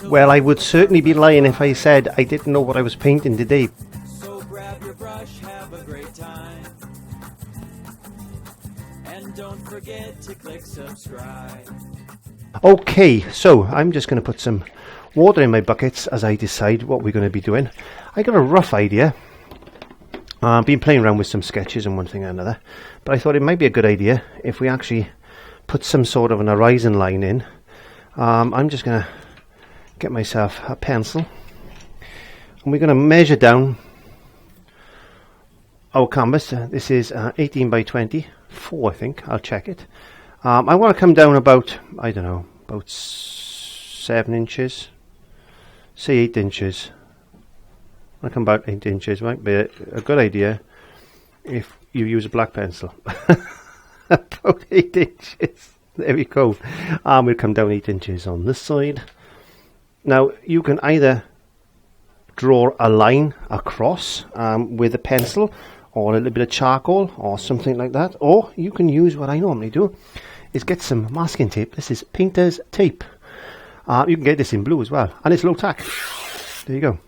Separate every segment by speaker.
Speaker 1: Well, I would certainly be lying if I said I didn't know what I was painting today.
Speaker 2: So grab your brush, have a great time. And don't forget to click subscribe.
Speaker 1: Okay, so I'm just going to put some water in my buckets as I decide what we're going to be doing. I got a rough idea. I've been playing around with some sketches and one thing or another, but I thought it might be a good idea if we actually put some sort of an horizon line in. I'm just going to get myself a pencil and we're going to measure down our canvas. This is 18 by 24, I think. I'll check it. I want to come down about, I don't know, about 7 inches, say 8 inches. I'll come about 8 inches. Might be a good idea if you use a black pencil. About 8 inches. There we go. We'll come down 8 inches on this side. Now you can either draw a line across with a pencil or a little bit of charcoal or something like that, or you can use what I normally do is get some masking tape. This is painter's tape. You can get this in blue as well, and it's low tack. There you go.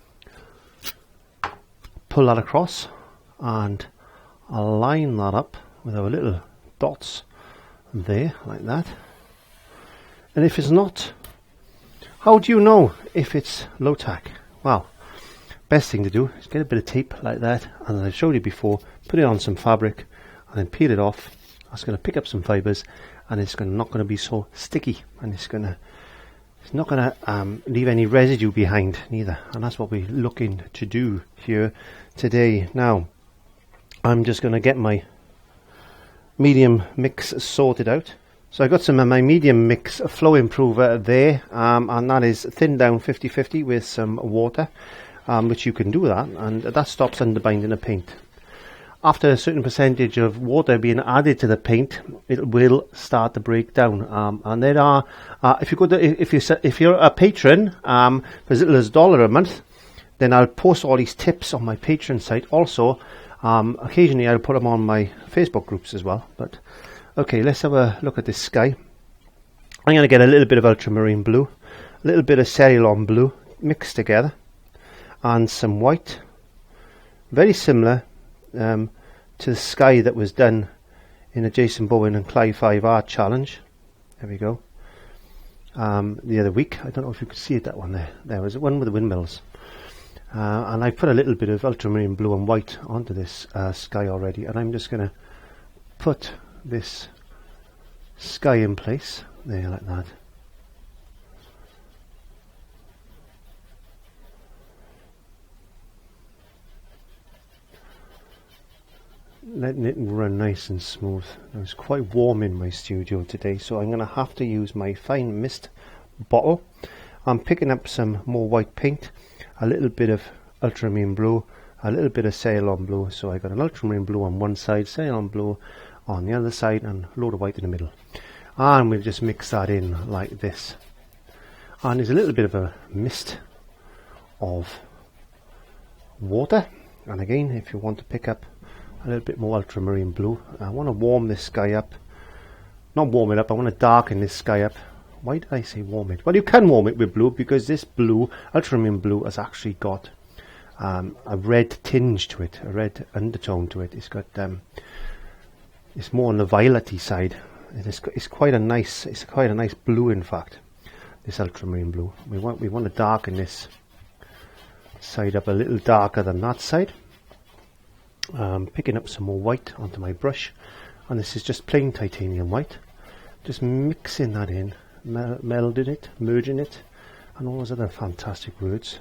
Speaker 1: Pull that across and align that up with our little dots there, like that. And if it's not, how do you know if it's low tack? Well, best thing to do is get a bit of tape like that, and as I showed you before, put it on some fabric and then peel it off. That's going to pick up some fibres, and it's not going to be so sticky, and it's not going to leave any residue behind neither, and that's what we're looking to do here today. Now I'm just going to get my medium mix sorted out. So I got some of my medium mix flow improver there, and that is thinned down 50-50 with some water, which you can do that, and that stops underbinding the paint. After a certain percentage of water being added to the paint, it will start to break down. And there are, if you're a patron, for as little as $1 a month, then I'll post all these tips on my Patreon site. Also, occasionally I'll put them on my Facebook groups as well. But okay, let's have a look at this sky. I'm going to get a little bit of ultramarine blue, a little bit of Ceylon blue mixed together, and some white, very similar to the sky that was done in the Jason Bowen and Clive 5 Art Challenge. There we go. The other week, I don't know if you could see it, that one there. There was one with the windmills. And I put a little bit of ultramarine blue and white onto this sky already, and I'm just going to put this sky in place there, like that. Letting it run nice and smooth. It's quite warm in my studio today, so I'm going to have to use my fine mist bottle. I'm picking up some more white paint, a little bit of ultramarine blue, a little bit of Ceylon blue. So I got an ultramarine blue on one side, Ceylon blue on the other side, and a load of white in the middle. And we'll just mix that in like this. And there's a little bit of a mist of water. And again, if you want to pick up a little bit more ultramarine blue, I want to warm this sky up. Not warm it up, I want to darken this sky up. Why did I say warm it? Well, you can warm it with blue, because this blue, ultramarine blue, has actually got a red tinge to it, a red undertone to it. It's got it's more on the violet-y side. It's quite a nice blue, in fact, this ultramarine blue. We want to darken this side up a little darker than that side. Picking up some more white onto my brush, and this is just plain titanium white. Just mixing that in, melding it, merging it, and all those other fantastic words.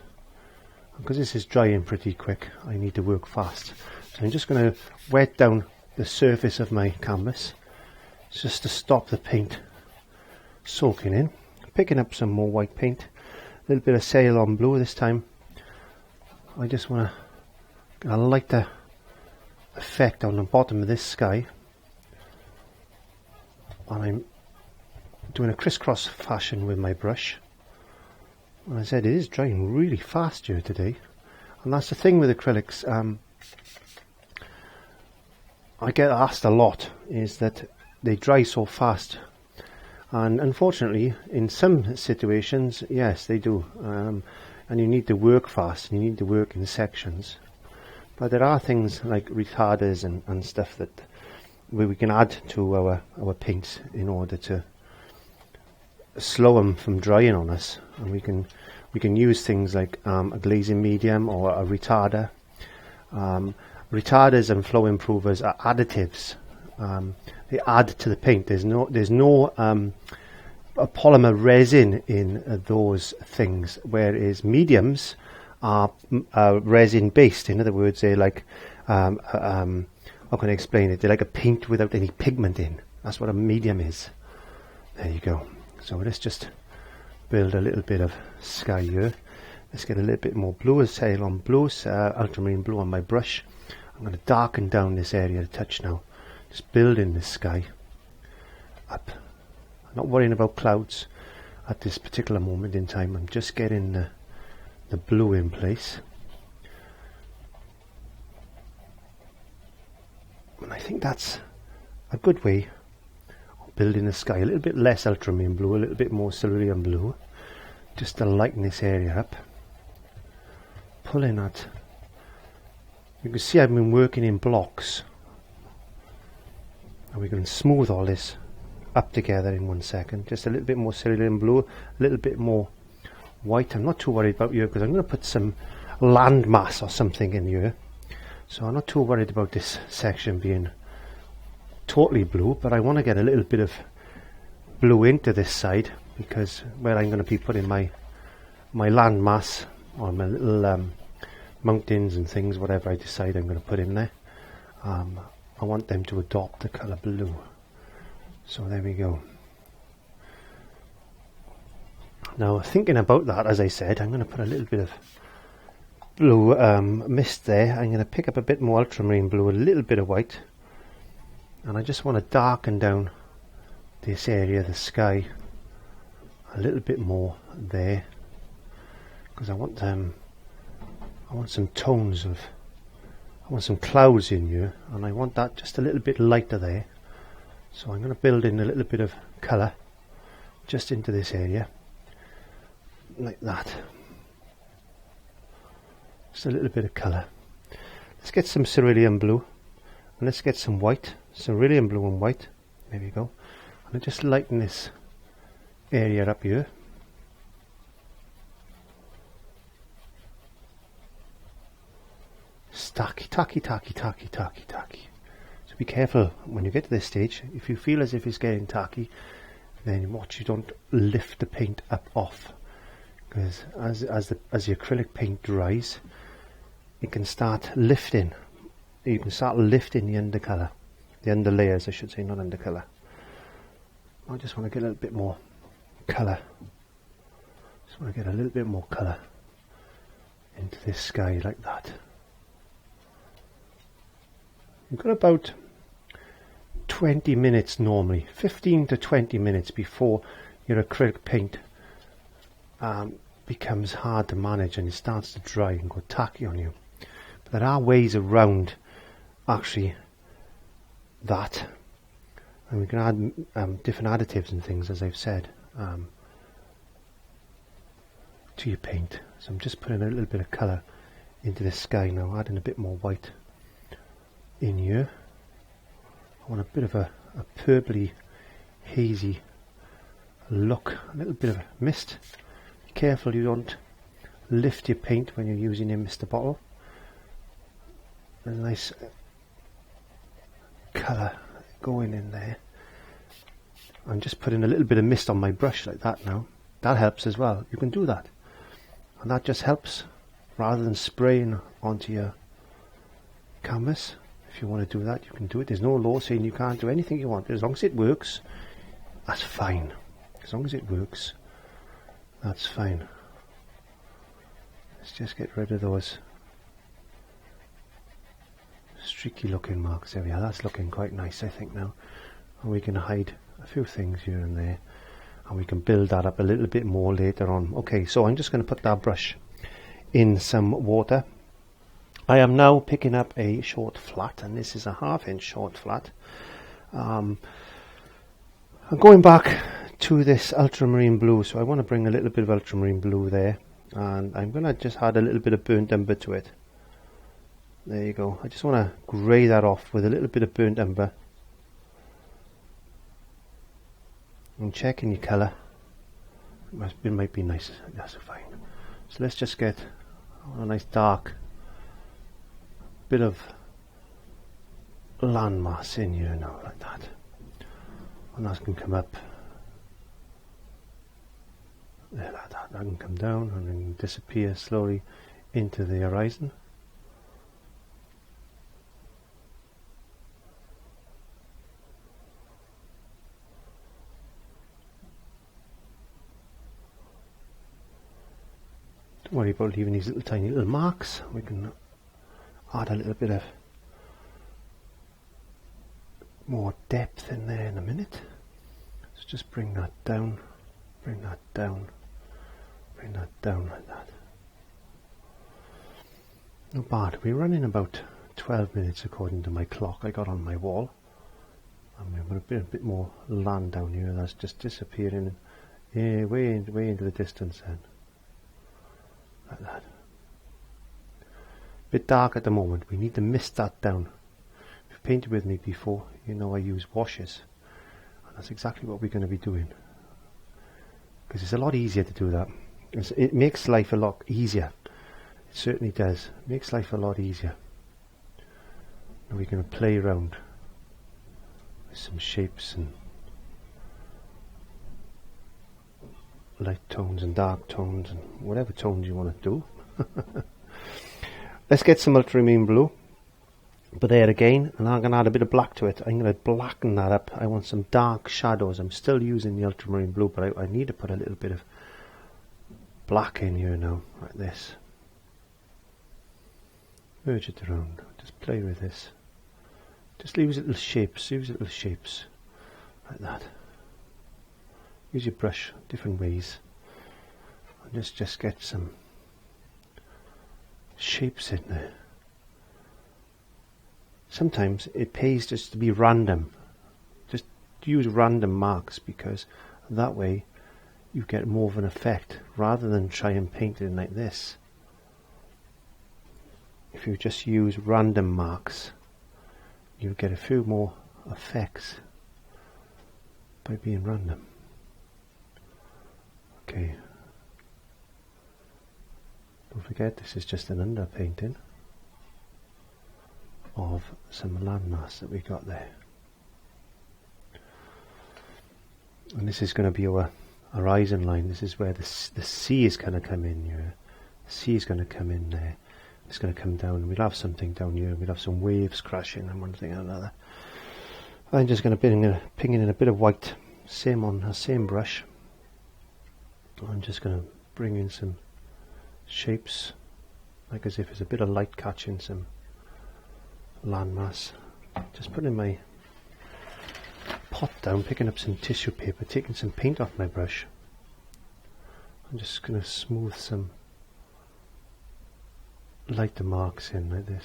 Speaker 1: Because this is drying pretty quick, I need to work fast. So I'm just going to wet down the surface of my canvas just to stop the paint soaking in. Picking up some more white paint, a little bit of Ceylon blue this time. I just want to get a lighter effect on the bottom of this sky, and I'm doing a crisscross fashion with my brush. And I said, it is drying really fast here today, and that's the thing with acrylics. I get asked a lot is that they dry so fast, And unfortunately, in some situations, yes, they do. And you need to work fast, and you need to work in sections. But there are things like retarders and stuff that we can add to our paints in order to slow them from drying on us. And we can use things like a glazing medium or a retarder. Retarders and flow improvers are additives. They add to the paint. There's no a polymer resin in those things, whereas mediums are resin based. In other words, they're like how can I explain it? They're like a paint without any pigment in. That's what a medium is. There you go. So let's just build a little bit of sky here. Let's get a little bit more blue, Ceylon blue, ultramarine blue on my brush. I'm going to darken down this area a touch now. Just building this sky up. I'm not worrying about clouds at this particular moment in time. I'm just getting the blue in place. And I think that's a good way of building the sky. A little bit less ultramarine blue, a little bit more cerulean blue. Just to lighten this area up. Pulling that. You can see I've been working in blocks. And we're going to smooth all this up together in 1 second. Just a little bit more cerulean blue, a little bit more white. I'm not too worried about here because I'm going to put some landmass or something in here. So I'm not too worried about this section being totally blue, but I want to get a little bit of blue into this side because where I'm going to be putting my landmass or my little mountains and things, whatever I decide I'm going to put in there. I want them to adopt the colour blue. So there we go. Now thinking about that, as I said, I'm going to put a little bit of blue mist there. I'm going to pick up a bit more ultramarine blue, a little bit of white, and I just want to darken down this area, the sky, a little bit more there, because I want some tones of, I want some clouds in here, and I want that just a little bit lighter there. So I'm going to build in a little bit of colour just into this area, like that. Just a little bit of colour. Let's get some cerulean blue, and let's get some white, cerulean blue and white. There we go. And I just lighten this area up here. Tacky, tacky, tacky, tacky, tacky, tacky. So be careful when you get to this stage. If you feel as if it's getting tacky, then watch you don't lift the paint up off, because as the acrylic paint dries, it can start lifting. You can start lifting the undercolour, the underlayers, I should say, not undercolour. I just want to get a little bit more colour. Just want to get a little bit more colour into this sky like that. You've got about 20 minutes normally, 15 to 20 minutes before your acrylic paint becomes hard to manage and it starts to dry and go tacky on you. But there are ways around actually that, and we can add different additives and things, as I've said, to your paint. So I'm just putting a little bit of colour into the sky now, adding a bit more white in here. I want a bit of a purpley, hazy look, a little bit of mist. Be careful you don't lift your paint when you're using a mister bottle. A nice colour going in there. I'm just putting a little bit of mist on my brush like that now. That helps as well. You can do that, and that just helps rather than spraying onto your canvas. If you want to do that, you can do it. There's no law saying you can't do anything you want. As long as it works, that's fine. As long as it works, that's fine. Let's just get rid of those streaky looking marks. There we are. That's looking quite nice, I think, now. And we can hide a few things here and there, and we can build that up a little bit more later on. Okay, so I'm just going to put that brush in some water. I am now picking up a short flat, and this is a 1/2 inch short flat. I'm going back to this ultramarine blue, so I want to bring a little bit of ultramarine blue there, and I'm going to just add a little bit of burnt umber to it. There you go. I just want to grey that off with a little bit of burnt umber. And checking your colour. It might be nice. That's fine. So let's just get a nice dark bit of landmass in here now, like that. And that can come up. There, like that. That can come down and then disappear slowly into the horizon. Don't worry about leaving these little tiny little marks. We can add a little bit of more depth in there in a minute. Let's just bring that down, bring that down, bring that down like that. Not bad. We're running about 12 minutes according to my clock I got on my wall. And we're going to put a bit more land down here that's just disappearing way into the distance then. Like that. Bit dark at the moment. We need to mist that down. If you've painted with me before, you know I use washes, and that's exactly what we're going to be doing, because it's a lot easier to do that. It makes life a lot easier. It certainly does. It makes life a lot easier. And we're going to play around with some shapes and light tones and dark tones and whatever tones you want to do. Let's get some ultramarine blue, but there again, and I'm going to add a bit of black to it. I'm going to blacken that up. I want some dark shadows. I'm still using the ultramarine blue, but I need to put a little bit of black in here now, like this. Merge it around, just play with this. Just use little shapes, like that. Use your brush different ways, and just get some shapes in there. Sometimes it pays just to be random. Just use random marks, because that way you get more of an effect rather than try and paint it like this. If you just use random marks, you get a few more effects by being random. Okay. Don't forget, this is just an underpainting of some landmass that we got there. And this is going to be our horizon line. This is where the sea is going to come in here. The sea is going to come in there. It's going to come down, and we'll have something down here. We'll have some waves crashing and one thing and another. I'm just going to ping in a bit of white, same on the same brush. I'm just going to bring in some shapes, like as if there's a bit of light catching some landmass. Just putting my pot down, picking up some tissue paper, taking some paint off my brush. I'm just going to smooth some lighter marks in like this,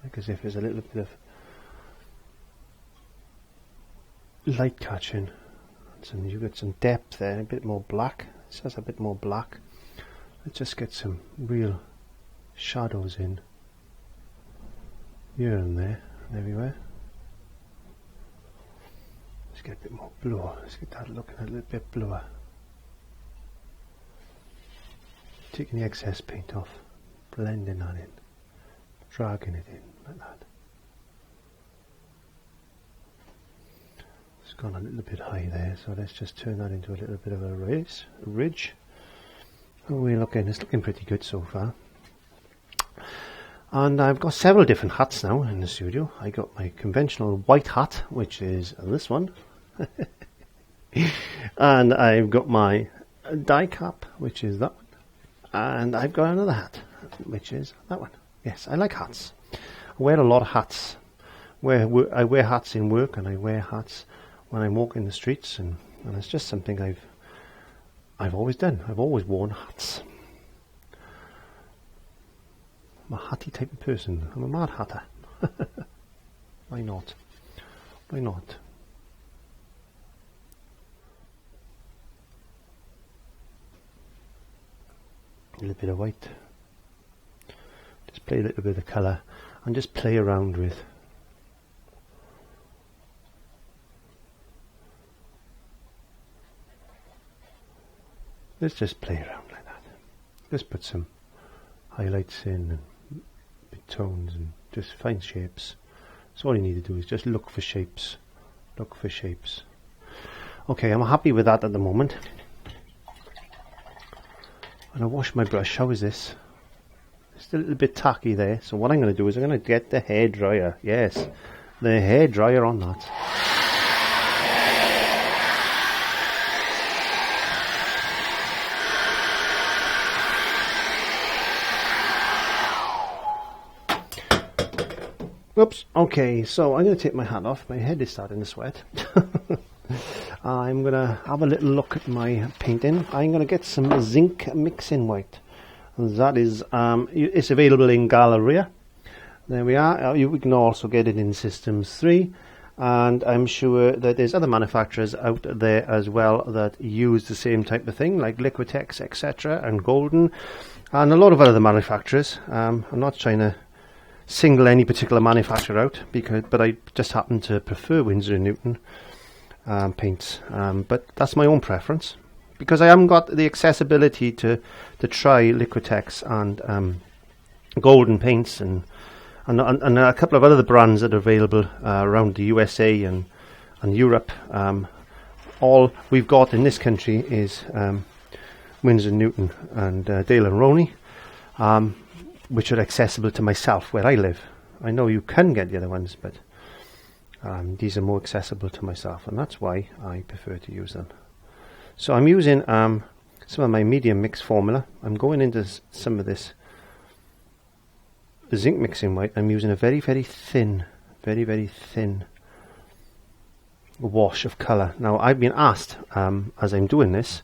Speaker 1: like as if there's a little bit of light catching. And you get some depth there, a bit more black. It says a bit more black. Let's just get some real shadows in here and there and everywhere. Let's get a bit more blue. Let's get that looking a little bit bluer. Taking the excess paint off, blending that in, dragging it in like that. It's gone a little bit high there, so let's just turn that into a little bit of a ridge. Oh, it's looking pretty good so far. And I've got several different hats now in the studio. I got my conventional white hat, which is this one. And I've got my die cap, which is that one. And I've got another hat, which is that one. Yes, I like hats. I wear a lot of hats. I wear hats in work, and I wear hats when I'm walking the streets, and it's just something I've always done. I've always worn hats. I'm a hatty type of person. I'm a mad hatter. Why not? Why not? A little bit of white. Just play a little bit of colour and just play around with. Let's just play around like that. Just put some highlights in and big tones and just find shapes. So all you need to do is just look for shapes. Look for shapes. Okay, I'm happy with that at the moment. I'm going to wash my brush. How is this? It's a little bit tacky there. So what I'm going to do is I'm going to get the hairdryer. Yes, the hairdryer on that. Whoops. Okay, so I'm going to take my hat off. My head is starting to sweat. I'm going to have a little look at my painting. I'm going to get some zinc mixing white. That is, it's available in Galleria. There we are. You can also get it in Systems 3. And I'm sure that there's other manufacturers out there as well that use the same type of thing, like Liquitex, etc. and Golden. And a lot of other manufacturers. I'm not trying to single any particular manufacturer out, but I just happen to prefer Winsor & Newton paints, but that's my own preference because I haven't got the accessibility to try Liquitex and Golden paints and a couple of other brands that are available around the USA and Europe. All we've got in this country is Winsor & Newton and Dale & Roney, which are accessible to myself where I live. I know you can get the other ones, but these are more accessible to myself, and that's why I prefer to use them. So I'm using some of my medium mix formula. I'm going into some of this zinc mixing white. I'm using a very thin wash of colour. Now I've been asked, as I'm doing this,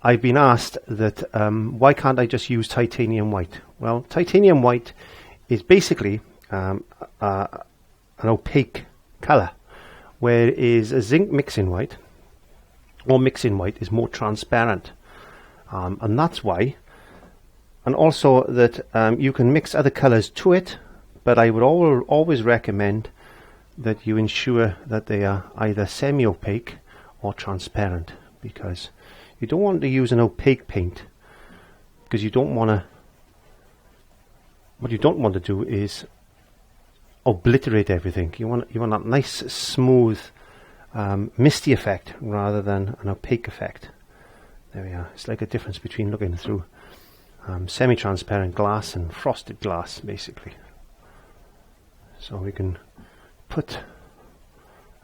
Speaker 1: I've been asked that why can't I just use titanium white? Well, titanium white is basically an opaque colour, whereas a zinc mixing white or mixing white is more transparent, and that's why. And also that you can mix other colours to it, but I would always recommend that you ensure that they are either semi-opaque or transparent, because you don't want to use an opaque paint, because you don't want to. What you don't want to do is obliterate everything. You want that nice, smooth, misty effect rather than an opaque effect. There we are. It's like a difference between looking through semi-transparent glass and frosted glass, basically. So we can put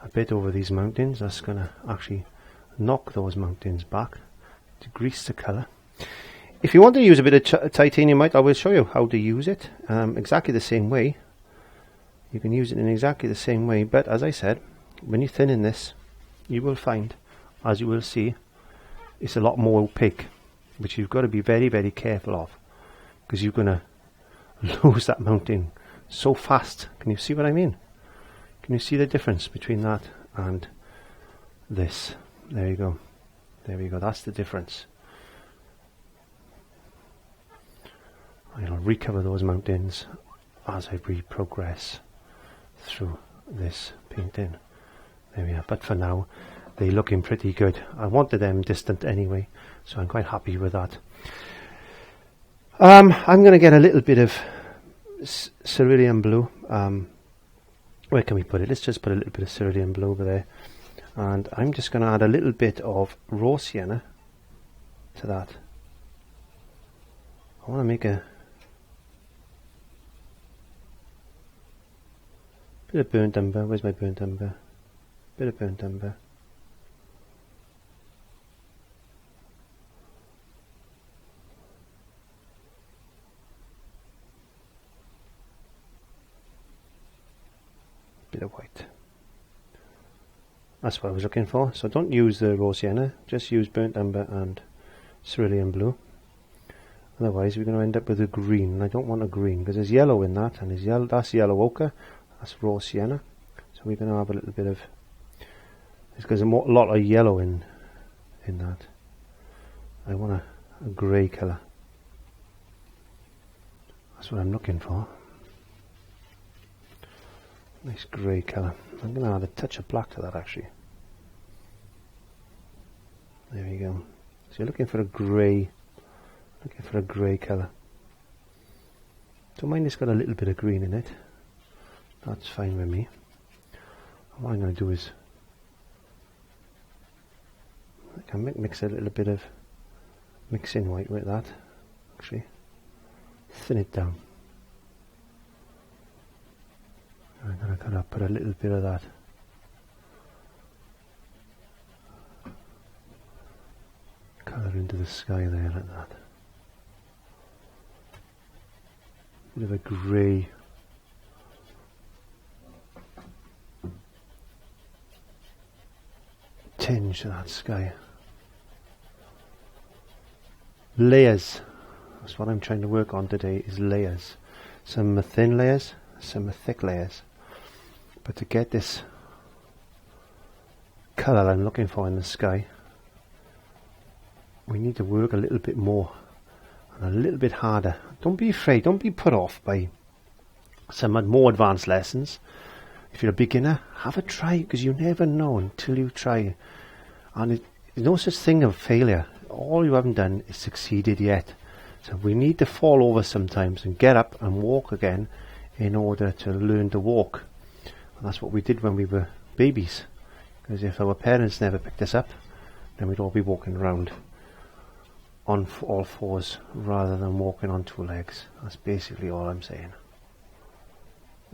Speaker 1: a bit over these mountains. That's going to actually knock those mountains back to grease the colour. If you want to use a bit of titanium white, I will show you how to use it exactly the same way. You can use it in exactly the same way, but as I said, when you thin in this, you will find, as you will see, it's a lot more opaque, which you've got to be very careful of, because you're going to lose that mountain so fast. Can you see what I mean? Can you see the difference between that and this? There you go. There we go. That's the difference. I'll recover those mountains as I progress through this painting. There we are. But for now, they're looking pretty good. I wanted them distant anyway, so I'm quite happy with that. I'm going to get a little bit of cerulean blue. Where can we put it? Let's just put a little bit of cerulean blue over there. And I'm just going to add a little bit of raw sienna to that. I want to make a bit of burnt umber. Where's my burnt umber? Bit of burnt umber. Bit of white. That's what I was looking for. So don't use the raw sienna, just use burnt umber and cerulean blue. Otherwise we're going to end up with a green, and I don't want a green because there's yellow in that, and there's yellow, that's yellow ochre, that's raw sienna. So we're going to have a little bit of, there's a lot of yellow in that. I want a grey colour. That's what I'm looking for. Nice grey colour. I'm going to add a touch of black to that actually. There we go. So you're looking for a grey colour. Don't mind it's got a little bit of green in it. That's fine with me. What I'm going to do is I can mix a little bit of mixing white with that. Actually, thin it down. I'm going to kind of put a little bit of that colour into the sky there like that. Bit of a grey tinge to that sky. Layers. That's what I'm trying to work on today, is layers. Some thin layers, some thick layers. But to get this colour I'm looking for in the sky, we need to work a little bit more and a little bit harder. Don't be afraid, don't be put off by some more advanced lessons. If you're a beginner, have a try, because you never know until you try. And there's no such thing of failure. All you haven't done is succeeded yet. So we need to fall over sometimes and get up and walk again in order to learn to walk. And that's what we did when we were babies. Because if our parents never picked us up, then we'd all be walking around on all fours rather than walking on two legs. That's basically all I'm saying.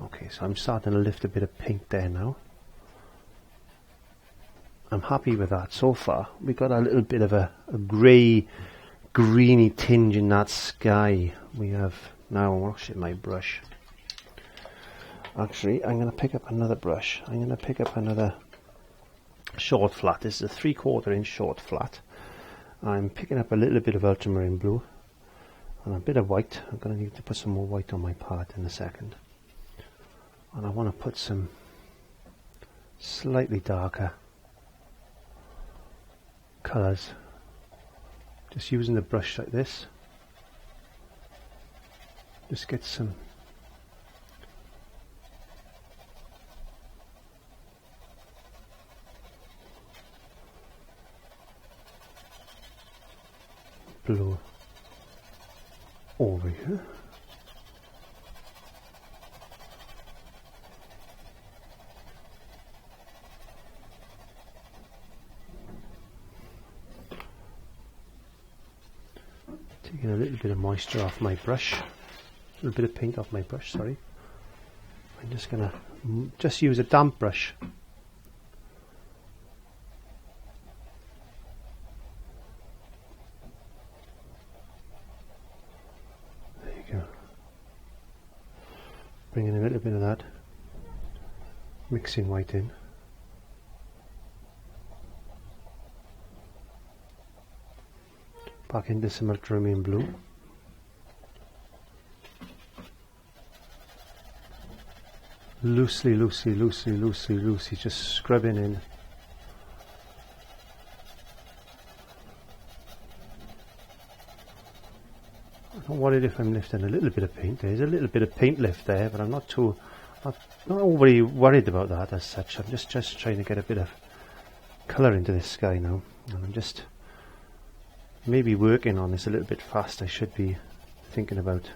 Speaker 1: Okay, so I'm starting to lift a bit of paint there now. I'm happy with that so far. We got a little bit of a grey, greeny tinge in that sky. We have now washed my brush. Actually, I'm going to pick up another brush. I'm going to pick up another short flat. This is a 3/4 inch short flat. I'm picking up a little bit of ultramarine blue and a bit of white. I'm going to need to put some more white on my palette in a second. And I want to put some slightly darker colours. Just using the brush like this. Just get some blue over here. Taking a little bit of moisture off my brush, a little bit of paint off my brush, sorry. I'm just going to use a damp brush. There you go. Bringing a little bit of that mixing white in. Back into some ultramarine blue. Loosely, just scrubbing in. I'm not worried if I'm lifting a little bit of paint. There's a little bit of paint lift there, but I'm not overly worried about that as such. I'm just trying to get a bit of colour into this sky now, and I'm just maybe working on this a little bit fast. I should be thinking about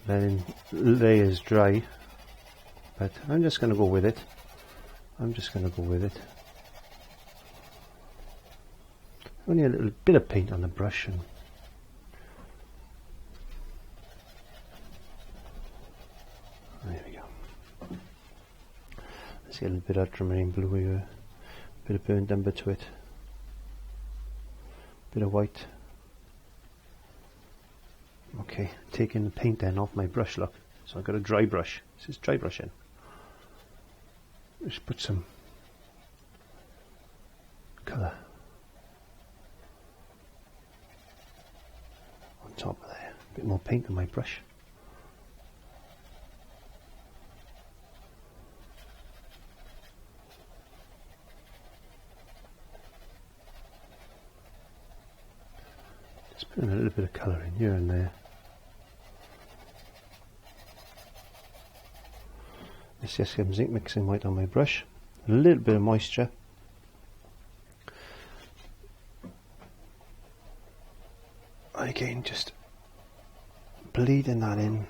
Speaker 1: letting layers dry, but I'm just going to go with it. Only a little bit of paint on the brush, and there we go. Let's get a little bit of ultramarine blue here, a bit of burnt umber to it, bit of white. Okay, taking the paint then off my brush, look. So I've got a dry brush. This is dry brushing. Just put some colour on top of there. A bit more paint on my brush. And a little bit of colour in here and there. Let's just get some zinc mixing white on my brush. A little bit of moisture. Again, just bleeding that in.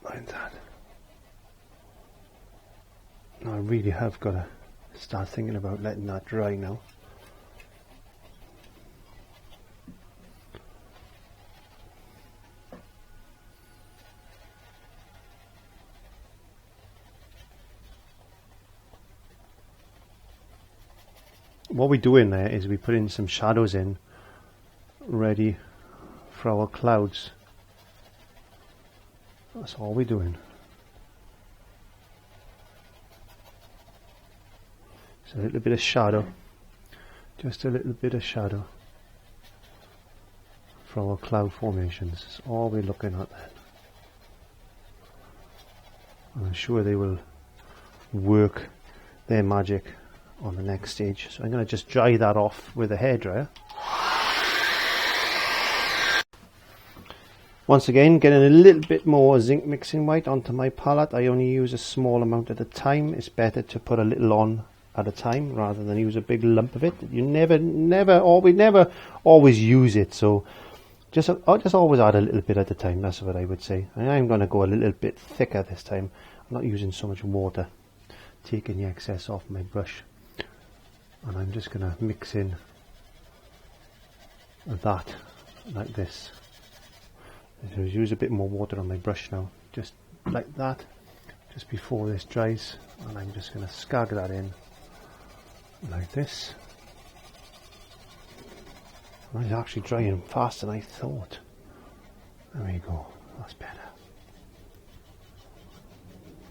Speaker 1: Like that. Now I really have got to start thinking about letting that dry now. What we do in there is we put in some shadows in, ready for our clouds. That's all we're doing. So a little bit of shadow, just a little bit of shadow for our cloud formations. That's all we're looking at then. I'm sure they will work their magic on the next stage. So I'm going to just dry that off with a hairdryer. Once again, getting a little bit more zinc mixing white onto my palette. I only use a small amount at a time. It's better to put a little on at a time rather than use a big lump of it. You never always use it. So I'll just always add a little bit at a time. That's what I would say. And I'm going to go a little bit thicker this time. I'm not using so much water, taking the excess off my brush. And I'm just going to mix in that like this. So I'll use a bit more water on my brush now, just like that, just before this dries. And I'm just going to scag that in like this. And it's actually drying faster than I thought. There we go, that's better.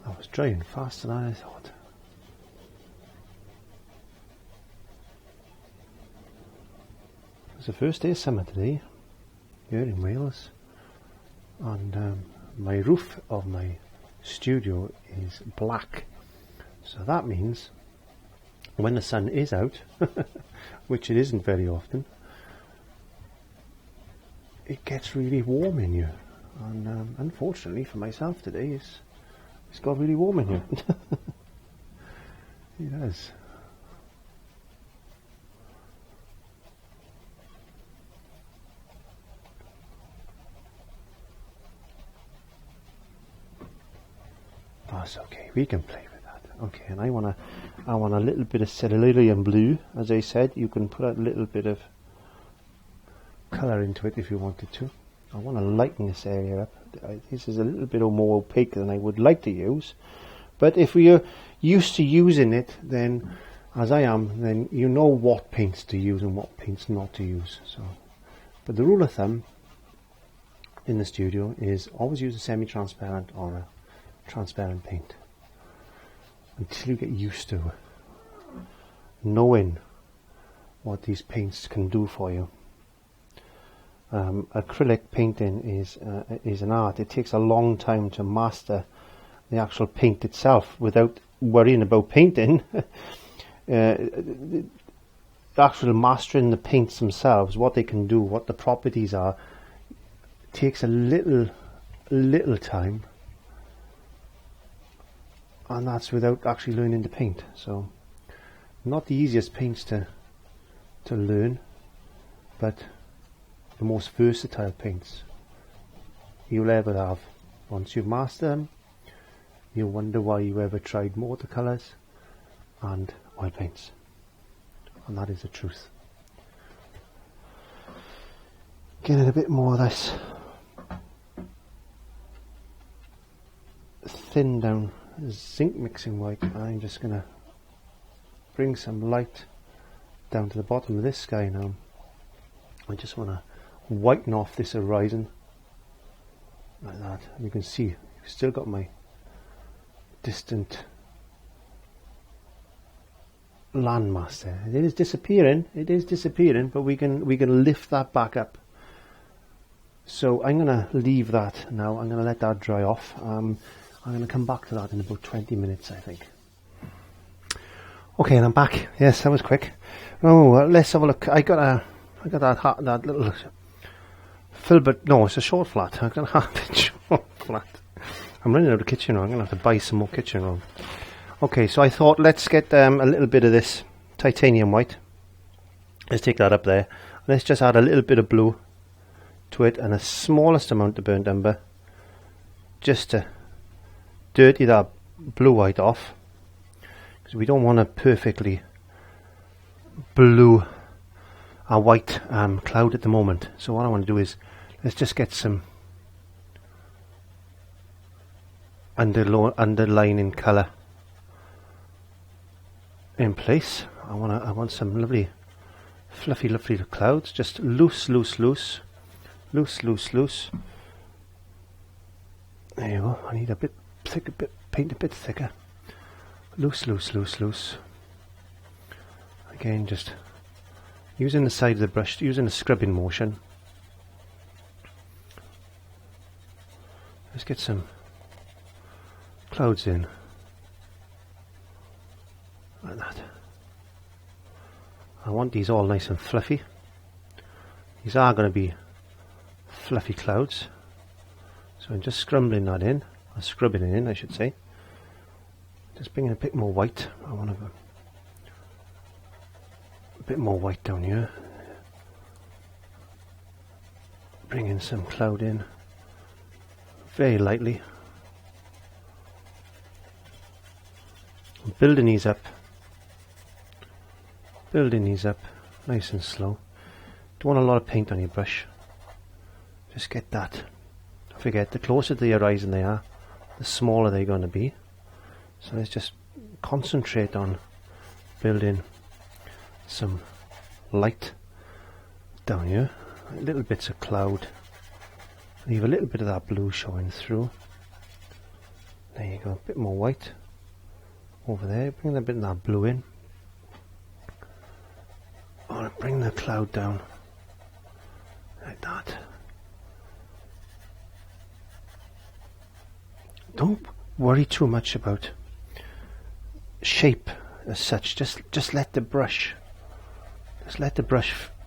Speaker 1: That was drying faster than I thought. It's the first day of summer today here in Wales, and my roof of my studio is black, so that means when the sun is out, which it isn't very often, it gets really warm in here, and unfortunately for myself today it's got really warm in here. It has. That's okay, we can play with that. Okay, and I want a little bit of cerulean blue. As I said, you can put a little bit of colour into it if you wanted to. I want to lighten this area up. This is a little bit more opaque than I would like to use, but if we are used to using it, then, as I am, then you know what paints to use and what paints not to use. So, but the rule of thumb in the studio is always use a semi-transparent or a transparent paint until you get used to knowing what these paints can do for you. Acrylic painting is an art. It takes a long time to master the actual paint itself without worrying about painting. Actual mastering the paints themselves, what they can do, what the properties are, takes a little time. And that's without actually learning to paint. So not the easiest paints to learn, but the most versatile paints you'll ever have. Once you've mastered them, you'll wonder why you ever tried watercolours and oil paints. And that is the truth. Getting a bit more of this thin down zinc mixing white. I'm just going to bring some light down to the bottom of this sky now. I just want to whiten off this horizon like that. You can see I've still got my distant landmass there. It is disappearing, but we can lift that back up. So I'm going to leave that now. I'm going to let that dry off. I'm going to come back to that in about 20 minutes, I think. Okay, and I'm back. Yes, that was quick. Oh, let's have a look. I got that little filbert. No, it's a short flat. I got a half-inch short flat. I'm running out of kitchen roll. I'm gonna have to buy some more kitchen roll. Okay, so I thought let's get a little bit of this titanium white. Let's take that up there. Let's just add a little bit of blue to it and the smallest amount of burnt umber, just to dirty that blue white off, because we don't want a perfectly blue white cloud at the moment. So what I want to do is let's just get some underlining colour in place. I want some lovely fluffy clouds, just loose. There you go. I need a bit thicker, paint a bit thicker. Loose. Again, just using the side of the brush, using a scrubbing motion. Let's get some clouds in, like that. I want these all nice and fluffy. These are going to be fluffy clouds. So I'm just scrubbing that in, or scrubbing it in I should say. Just bringing a bit more white. I want a bit more white down here. Bringing some cloud in very lightly. Building these up nice and slow. Don't want a lot of paint on your brush. Just get that. Don't forget, the closer to the horizon they are, the smaller they're going to be. So let's just concentrate on building some light down here. Little bits of cloud. Leave a little bit of that blue showing through. There you go, a bit more white over there. Bring a bit of that blue in. I want to bring the cloud down like that. Don't worry too much about shape as such. Just let the brush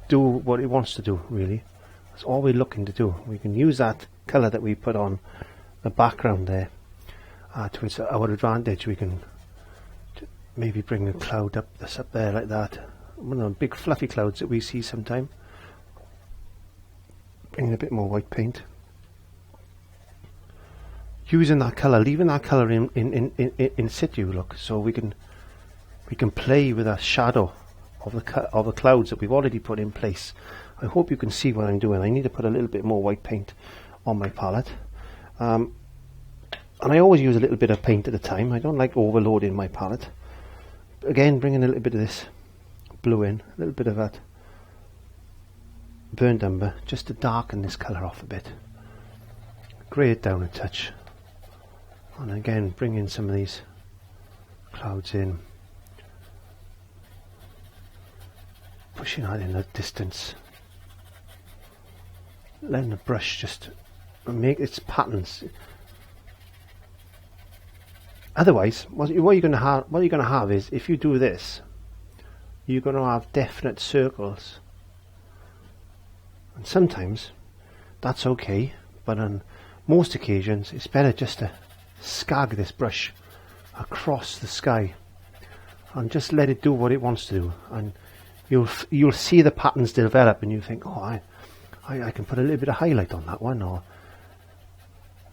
Speaker 1: do what it wants to do, really. That's all we're looking to do. We can use that colour that we put on the background there to our advantage. We can maybe bring a cloud up there like that. One of the big fluffy clouds that we see sometime. Bringing a bit more white paint. Using that colour, leaving that colour in situ, look, so we can play with that shadow of the clouds that we've already put in place. I hope you can see what I'm doing. I need to put a little bit more white paint on my palette. And I always use a little bit of paint at a time. I don't like overloading my palette. Again, bringing a little bit of this blue in, a little bit of that burnt umber, just to darken this colour off a bit. Grey it down a touch. And again, bring in some of these clouds in. Pushing that in the distance. Letting the brush just make its patterns. Otherwise, what you're going to have is, if you do this, you're going to have definite circles. And sometimes that's okay, but on most occasions it's better just to scag this brush across the sky and just let it do what it wants to do, and you'll see the patterns develop, and you think, oh, I can put a little bit of highlight on that one, or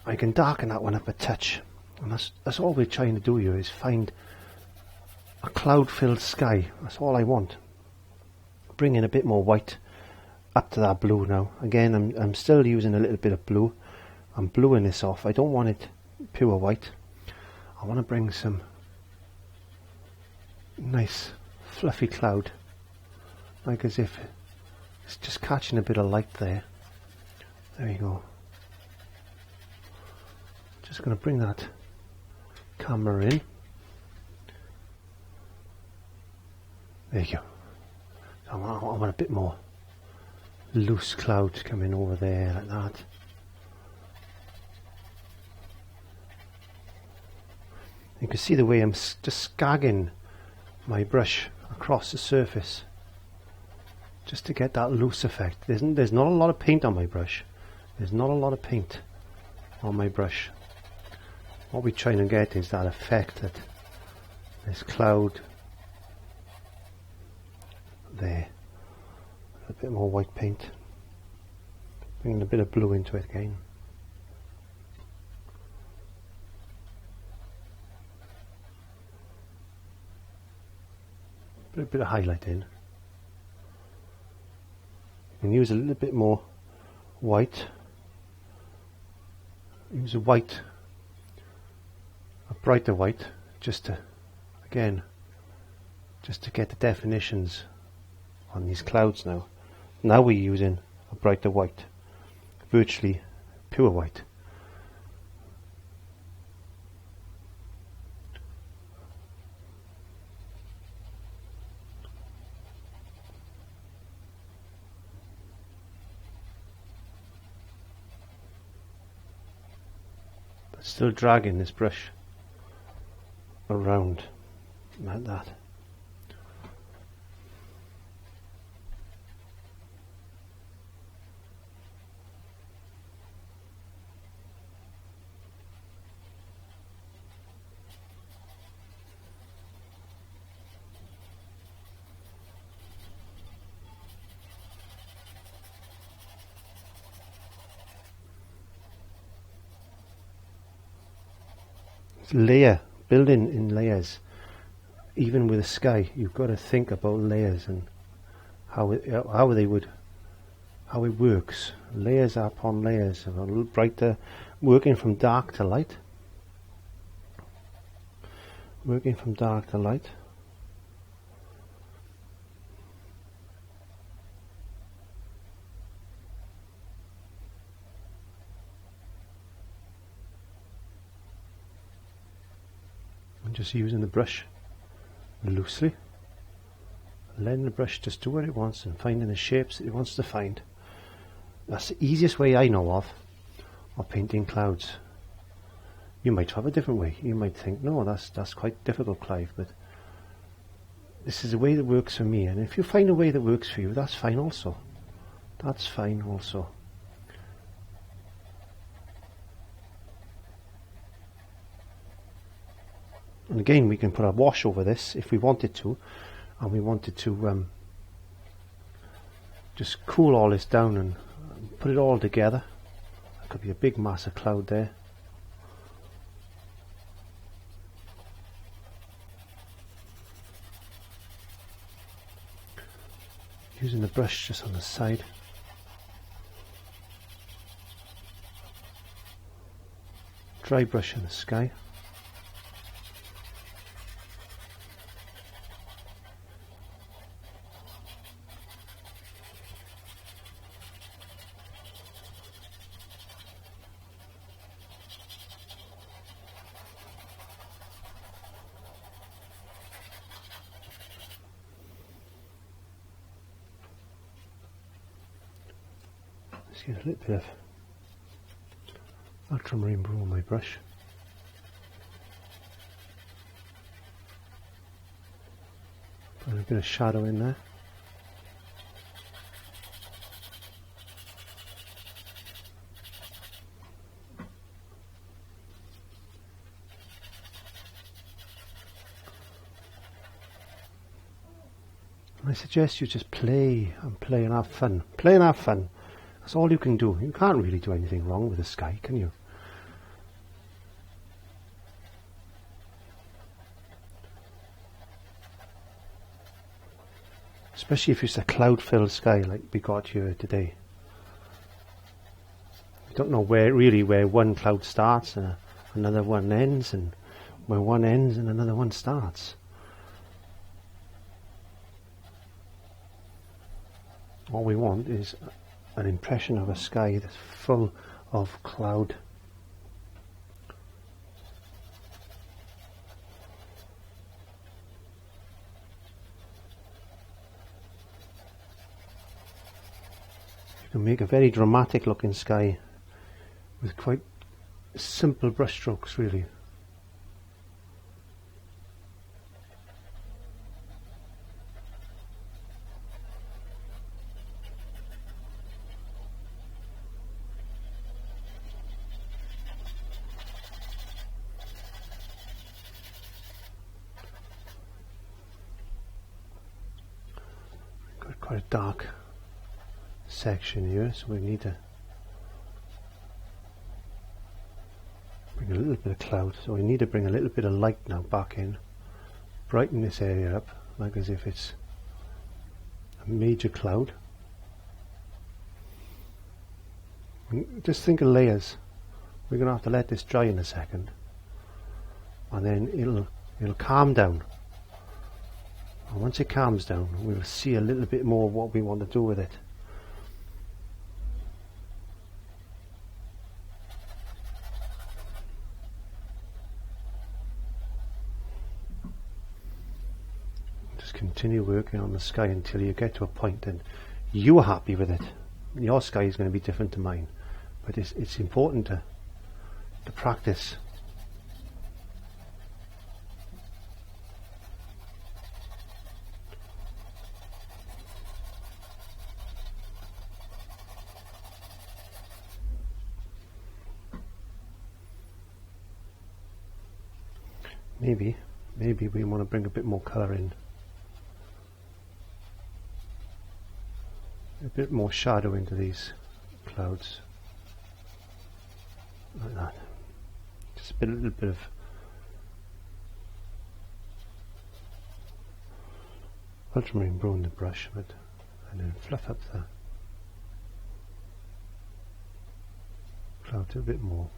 Speaker 1: I can darken that one up a touch. And that's all we're trying to do here, is find a cloud-filled sky. That's all I want. Bring in a bit more white up to that blue now. Again, I'm still using a little bit of blue. I'm bluing this off. I don't want it pure white. I want to bring some nice fluffy cloud, like as if it's just catching a bit of light there. There you go. Just going to bring that camera in. There you go. I want a bit more loose cloud coming over there like that. You can see the way I'm just scagging my brush across the surface just to get that loose effect. There's not a lot of paint on my brush. There's not a lot of paint on my brush. What we're trying to get is that effect, that this cloud there. A bit more white paint. Bringing a bit of blue into it again. Put a bit of highlight in. You can use a little bit more white. Use a white, a brighter white, just to, again, just to get the definitions on these clouds now. Now we're using a brighter white, virtually pure white. But still dragging this brush around like that. Layer, building in layers. Even with the sky, you've got to think about layers and how it works. Layers upon layers, a little brighter, working from dark to light. Working from dark to light. Just using the brush loosely, letting the brush just do what it wants and finding the shapes that it wants to find. That's the easiest way I know of painting clouds. You might have a different way. You might think, no, that's quite difficult, Clive, but this is the way that works for me. And if you find a way that works for you, that's fine also. That's fine also. And again, we can put a wash over this if we wanted to, and we wanted to just cool all this down and put it all together. That could be a big mass of cloud there. Using the brush just on the side. Dry brush in the sky. Just get a little bit of ultramarine blue on my brush. Put a bit of shadow in there. I suggest you just play and play and have fun. Play and have fun. That's all you can do. You can't really do anything wrong with the sky, can you? Especially if it's a cloud-filled sky like we got here today. You don't know where one cloud starts and another one ends, and where one ends and another one starts. All we want is an impression of a sky that's full of cloud. You can make a very dramatic looking sky with quite simple brush strokes, really. quite a dark section here, so we need to bring a little bit of cloud. So we need to bring a little bit of light now back in, brighten this area up like as if it's a major cloud. And just think of layers. We're going to have to let this dry in a second, and then it'll calm down. And once it calms down, we'll see a little bit more what we want to do with it. Just continue working on the sky until you get to a point that you are happy with it. Your sky is going to be different to mine, but it's important to practice. Maybe we want to bring a bit more colour in, a bit more shadow into these clouds, like that. Just a little bit of ultramarine blue in the brush, and then fluff up the clouds a bit more.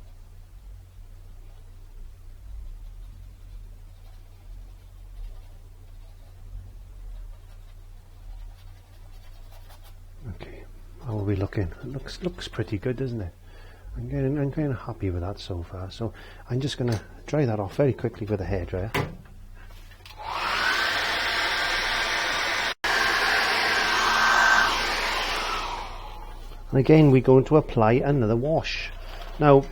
Speaker 1: Okay, how are we looking? It looks pretty good, doesn't it? I'm kind of happy with that so far. So I'm just going to dry that off very quickly with a hairdryer. And again, we're going to apply another wash. Now,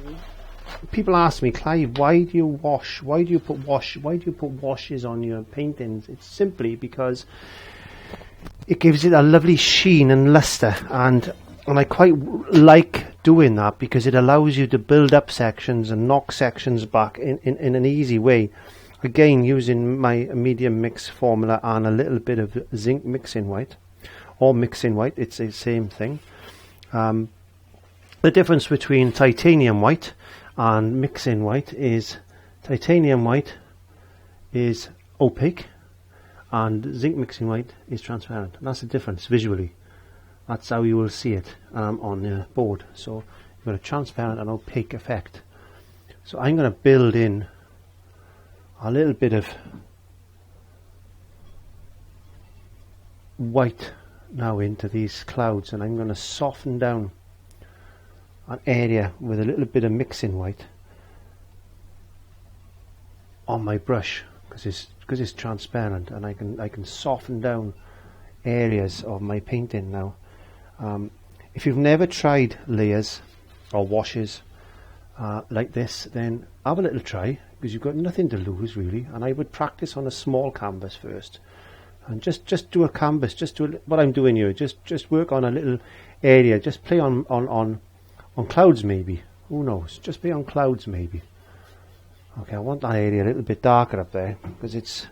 Speaker 1: people ask me, Clive, why do you wash? Why do you put washes on your paintings? It's simply because it gives it a lovely sheen and luster, and I quite like doing that because it allows you to build up sections and knock sections back in an easy way. Again, using my medium mix formula and a little bit of zinc mixing white, or mixing white, it's the same thing. The difference between titanium white and mixing white is titanium white is opaque and zinc mixing white is transparent. And that's the difference visually. That's how you will see it on the board. So you've got a transparent and opaque effect. So I'm going to build in a little bit of white now into these clouds, and I'm going to soften down an area with a little bit of mixing white on my brush because it's transparent, and I can soften down areas of my painting now. If you've never tried layers or washes like this, then have a little try, because you've got nothing to lose really. And I would practice on a small canvas first, and just do a canvas, just do what I'm doing here. Just work on a little area. Just play on clouds maybe. Who knows? Just play on clouds maybe. Okay, I want that area a little bit darker up there because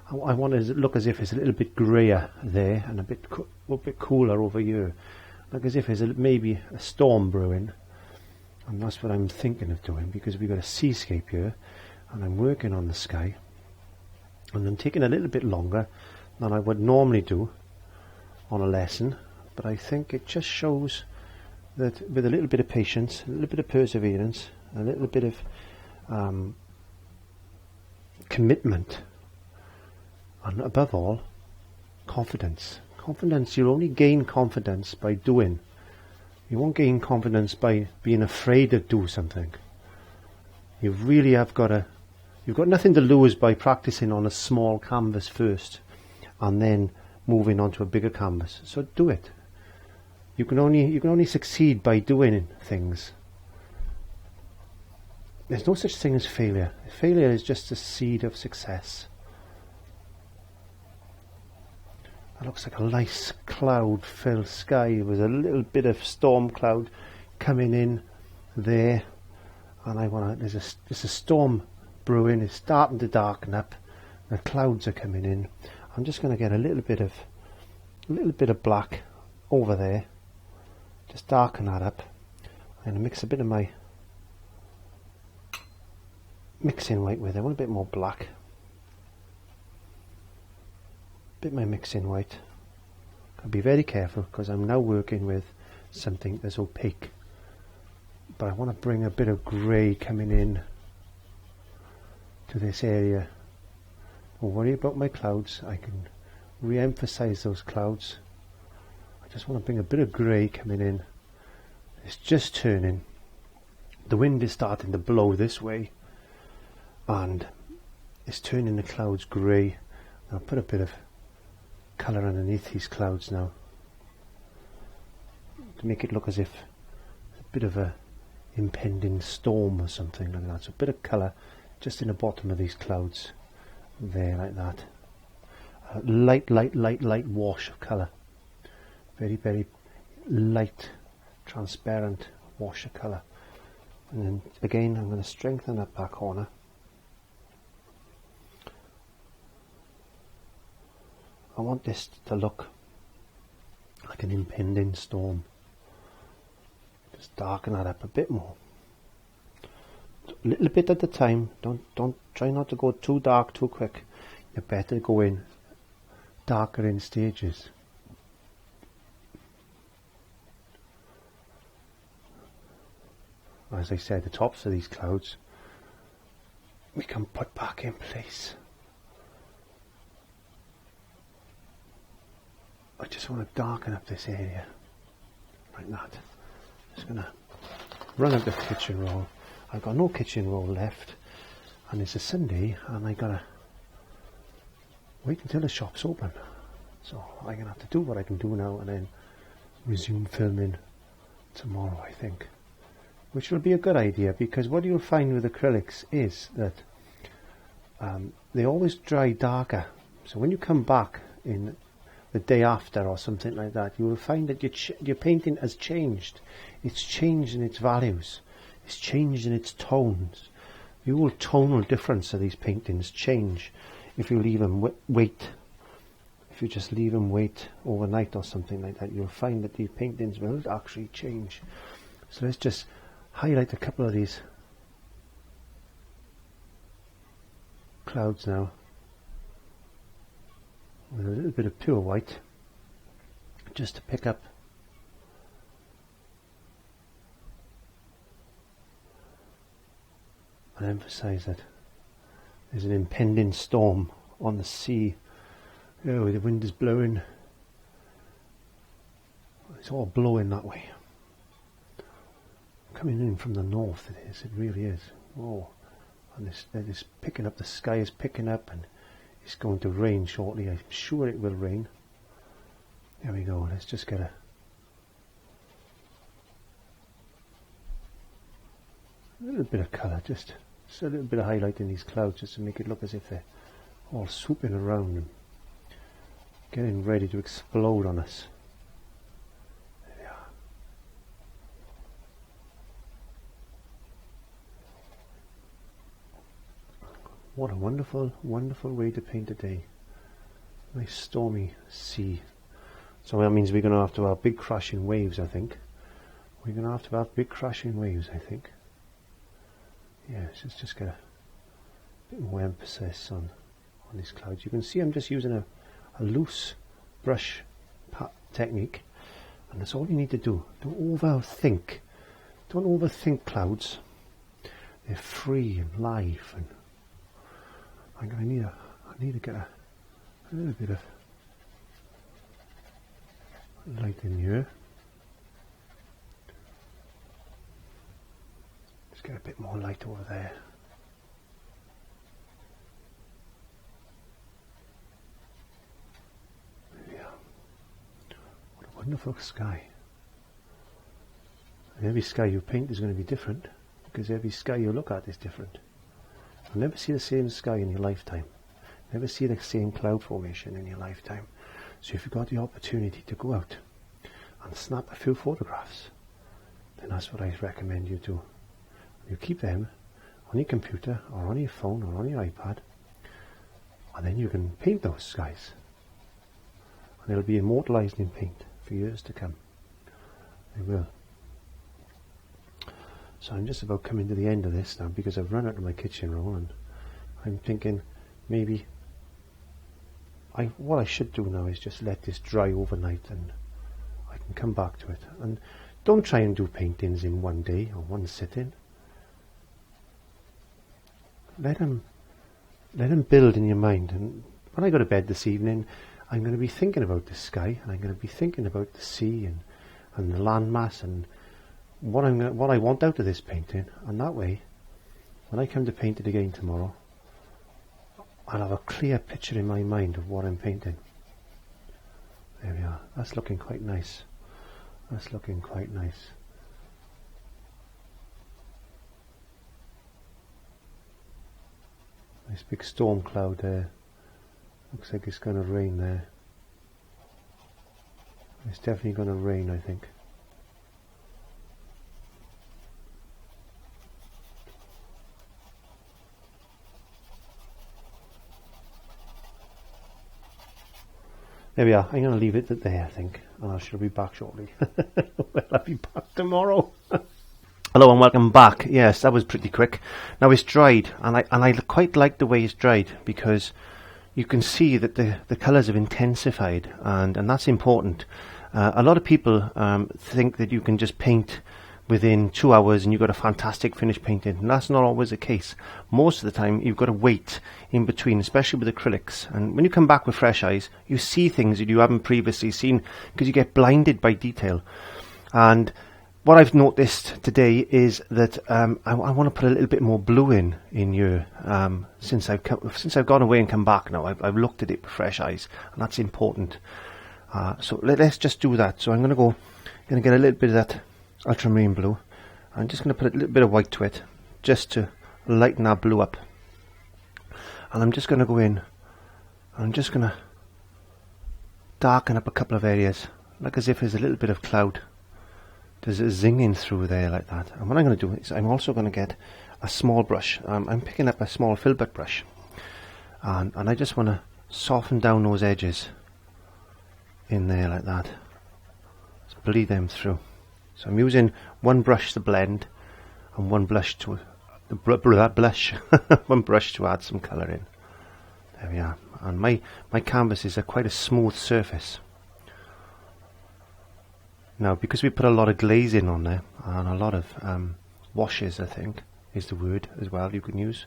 Speaker 1: I want it to look as if it's a little bit grayer there and a bit cooler over here, like as if there's maybe a storm brewing. And that's what I'm thinking of doing, because we've got a seascape here and I'm working on the sky, and I'm taking a little bit longer than I would normally do on a lesson, but I think it just shows that with a little bit of patience, a little bit of perseverance, a little bit of commitment, and above all, confidence. You'll only gain confidence by doing. You won't gain confidence by being afraid to do something. You really have you've got nothing to lose by practicing on a small canvas first and then moving on to a bigger canvas. So do it. You can only succeed by doing things. There's no such thing as failure. Failure is just a seed of success. That looks like a nice cloud-filled sky with a little bit of storm cloud coming in there, and there's a storm brewing. It's starting to darken up. The clouds are coming in. I'm just going to get a little bit of a little bit of black over there, just darken that up. I'm going to mix a bit of my mixing white with it. I want a bit more black. Bit my mixing white. I'll be very careful because I'm now working with something that's opaque, but I want to bring a bit of grey coming in to this area. Don't worry about my clouds, I can re-emphasize those clouds. I just want to bring a bit of grey coming in. It's just turning. The wind is starting to blow this way and it's turning the clouds grey. I'll put a bit of colour underneath these clouds now to make it look as if a bit of a impending storm or something like that. So a bit of colour just in the bottom of these clouds there, like that. Light wash of colour. Very light, transparent wash of colour. And then again I'm going to strengthen that back corner. I want this to look like an impending storm. Just darken that up a bit more. A little bit at a time. Don't try not to go too dark too quick. You better go in darker in stages. As I said, the tops of these clouds we can put back in place. I just want to darken up this area like that. Just going to run up the kitchen roll. I've got no kitchen roll left and it's a Sunday and I gotta wait until the shop's open. So I'm going to have to do what I can do now and then resume filming tomorrow, I think. Which will be a good idea, because what you'll find with acrylics is that they always dry darker. So when you come back in the day after or something like that, you will find that your painting has changed. It's changed in its values. It's changed in its tones. The whole tonal difference of these paintings change if you leave them wait. If you just leave them wait overnight or something like that, you'll find that these paintings will actually change. So let's just highlight a couple of these clouds now with a little bit of pure white, just to pick up and emphasize that there's an impending storm on the sea. Oh, the wind is blowing. It's all blowing that way. Coming in from the north, it is. It really is. Oh, and it's picking up. The sky is picking up, and it's going to rain shortly. I'm sure it will rain. There we go. Let's just get a little bit of colour, just a little bit of highlight in these clouds, just to make it look as if they're all swooping around and getting ready to explode on us. There we are. What a wonderful, wonderful way to paint a day. Nice stormy sea. So that means we're going to have big crashing waves, I think. We're going to have big crashing waves, I think. Yeah, let's just get a bit more emphasis on these clouds. You can see I'm just using a loose brush technique, and that's all you need to do. Don't overthink clouds. They're free and live, and I need to get a little bit of light in here. Just get a bit more light over there. There we are. What a wonderful sky. And every sky you paint is going to be different, because every sky you look at is different. You'll never see the same sky in your lifetime. Never see the same cloud formation in your lifetime. So if you've got the opportunity to go out and snap a few photographs, then that's what I recommend you do. You keep them on your computer or on your phone or on your iPad, and then you can paint those skies. and it'll be immortalised in paint for years to come. It will. So I'm just about coming to the end of this now, because I've run out of my kitchen roll, and I'm thinking maybe what I should do now is just let this dry overnight, and I can come back to it. And don't try and do paintings in one day or one sitting. Let them build in your mind. And when I go to bed this evening, I'm going to be thinking about the sky, and I'm going to be thinking about the sea and the landmass, and what I want out of this painting. And that way, when I come to paint it again tomorrow, I'll have a clear picture in my mind of what I'm painting. There we are. That's looking quite nice. That's looking quite nice. This big storm cloud there. Looks like it's going to rain there. It's definitely going to rain, I think. There we are. I'm going to leave it at there, I think, and I shall be back shortly. Well, I'll be back tomorrow. Hello and welcome back. Yes, that was pretty quick. Now it's dried, and I quite like the way it's dried, because you can see that the colours have intensified, and that's important. A lot of people think that you can just paint within 2 hours and you've got a fantastic finished painting, and that's not always the case. Most of the time you've got to wait in between, especially with acrylics, and when you come back with fresh eyes you see things that you haven't previously seen, because you get blinded by detail. And what I've noticed today is that I want to put a little bit more blue in here. Since I've gone away and come back now, I've looked at it with fresh eyes, and that's important. So let's just do that. So I'm going to get a little bit of that ultramarine blue. I'm just going to put a little bit of white to it, just to lighten our blue up. And I'm just going to go in, and I'm just going to darken up a couple of areas, like as if there's a little bit of cloud. There's a zinging through there like that. And what I'm going to do is I'm also going to get a small brush. I'm picking up a small filbert brush, and I just want to soften down those edges in there like that. Just bleed them through. So I'm using one brush to blend, and one brush to one brush to add some colour in. There we are. And my canvas is quite a smooth surface. Now, because we put a lot of glazing on there, and a lot of washes, I think is the word as well you can use,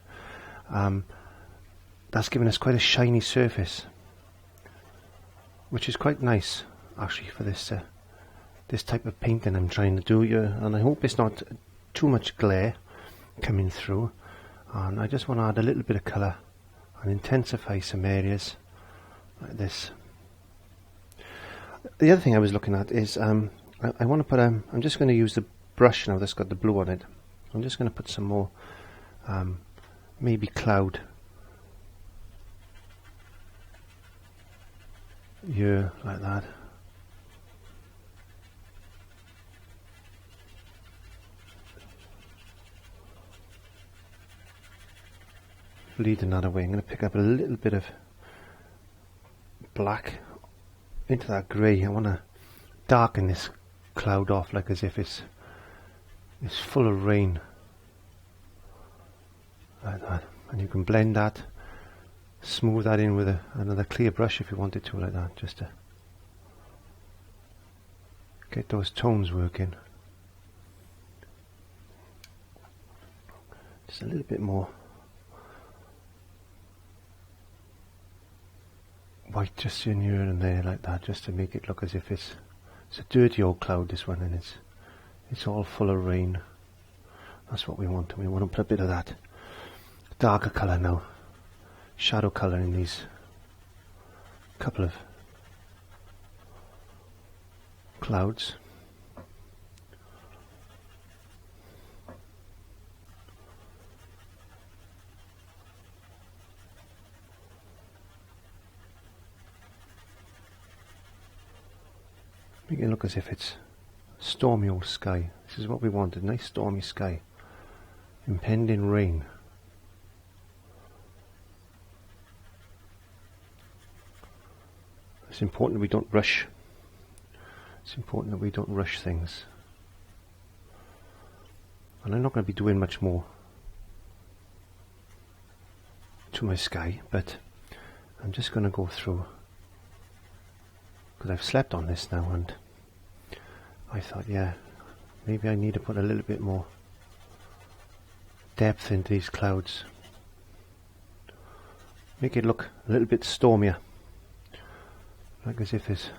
Speaker 1: that's given us quite a shiny surface, which is quite nice actually for this type of painting I'm trying to do here. And I hope it's not too much glare coming through, and I just want to add a little bit of colour and intensify some areas like this. The other thing I was looking at is I want to put I'm just going to use the brush now that's got the blue on it. I'm just going to put some more maybe cloud here like that. Bleed another way. I'm going to pick up a little bit of black into that grey. I want to darken this cloud off, like as if it's full of rain like that. And you can blend that, smooth that in with another clear brush if you wanted to, like that, just to get those tones working. Just a little bit more white just in here and there like that, just to make it look as if it's a dirty old cloud, this one, and it's all full of rain. That's what we want. We want to put a bit of that darker colour now, shadow colour in these couple of clouds. Make it look as if it's stormy old sky. This is what we want, a nice stormy sky. Impending rain. It's important that we don't rush. It's important that we don't rush things. And I'm not going to be doing much more to my sky, but I'm just going to go through, because I've slept on this now, and I thought, yeah, maybe I need to put a little bit more depth into these clouds. Make it look a little bit stormier, like as if there's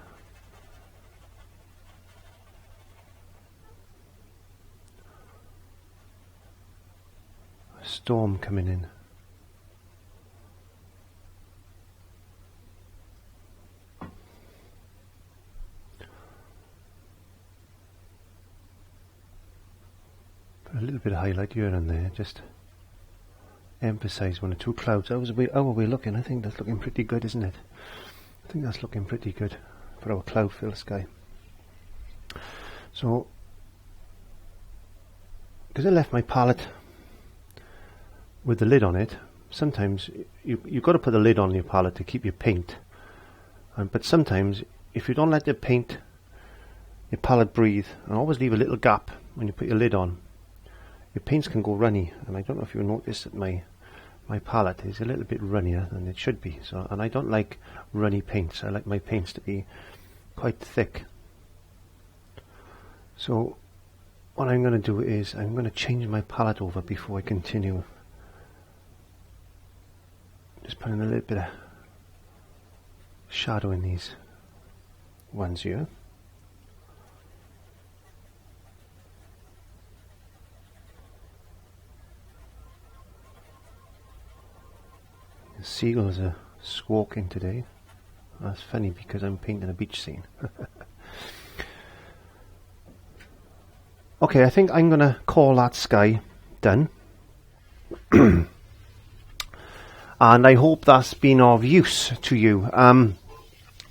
Speaker 1: a storm coming in. Put a little bit of highlight here and there, just emphasize one or two clouds. How are we looking? I think that's looking pretty good, isn't it? I think that's looking pretty good for our cloud-filled sky. So, because I left my palette with the lid on it, sometimes you've got to put a lid on your palette to keep your paint. But sometimes, if you don't let the paint, your palette breathe, and always leave a little gap when you put your lid on, your paints can go runny. And I don't know if you noticed that my palette is a little bit runnier than it should be. So, and I don't like runny paints. I like my paints to be quite thick. So what I'm going to do is I'm going to change my palette over before I continue. Just putting a little bit of shadow in these ones here. The seagulls are squawking today. That's funny because I'm painting a beach scene. Okay, I think I'm going to call that sky done. And I hope that's been of use to you.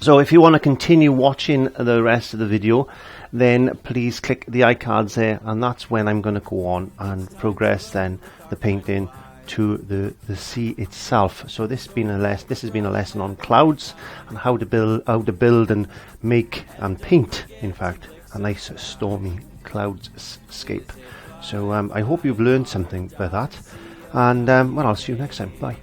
Speaker 1: So if you want to continue watching the rest of the video, then please click the iCards there, and that's when I'm going to go on and progress then the painting to the sea itself. So this has been a lesson on clouds and how to build and make and paint, in fact, a nice stormy cloudscape. So I hope you've learned something by that, and well, I'll see you next time. Bye.